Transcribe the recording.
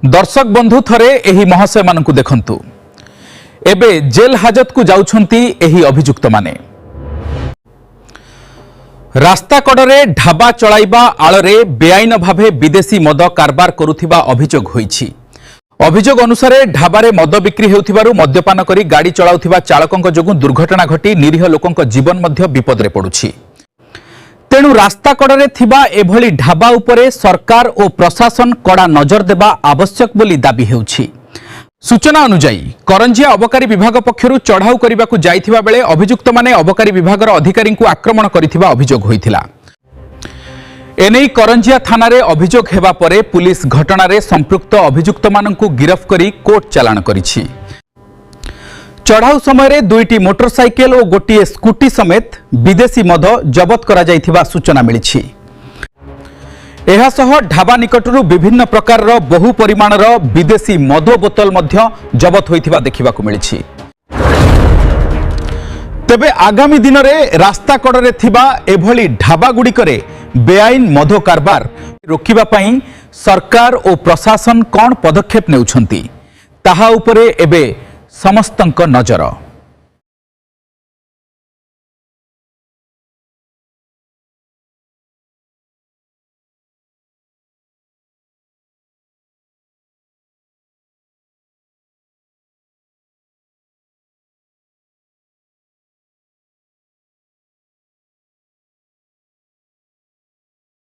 दर्शक बंधु थरे एही महाशय मानकु देखंतु एबे जेल हाजत को जाउछंती एही अभियुक्त माने। रास्ता कड़े ढाबा चलाइबा आଳରେ बेआईन भावे विदेशी मद कारबार करुथिबा अभियोग होईछि। अभियोग अनुसार ढाबारे मद बिक्री हेउथिबारु मद्यपान करी गाड़ी चलाउथिबा चालकंक जोगु दुर्घटना घटी निरीह लोकंक जीवन मध्य विपदरे पडुछि। तेणु रास्ता कड़े थिबा एभली ढाबा उपरे सरकार और प्रशासन कड़ा नजर देबा आवश्यक बोली दाबी हेउछि। सूचना अनुसार करंजिया अबकारी विभाग पक्षरु चढ़ाऊ करने जाइथिबा बेले अभियुक्त माने अबकारी विभागर अधिकारी को आक्रमण करिथिबा अभियोग होइथिला। एनै करंजिया थाना रे अभियोग हेबा परे पुलिस घटना संपृक्त अभियुक्त माननकु गिरफ करी कोर्ट चालाण करिछि। चढ़ाऊ समय दुईटी मोटरसाइकेल और गोटे स्कूटी समेत विदेशी मद जबत करा जाइथिबा सूचना मिलिछि। एहासह ढाबा निकटरू विभिन्न प्रकार बहु परिमाणर विदेशी मद बोतल मध्य जबत होइथिबा देखिबाकु मिलिछि। तेबे आगामी दिन में रास्ता कड़े थिबा एभली ढाबा गुड़िकरे बेआईन मद कारबार रोकिबा पई सरकार और प्रशासन कौन पदक्षेप नेउछंती ताहा उपरे एबे समस्तंक नजर।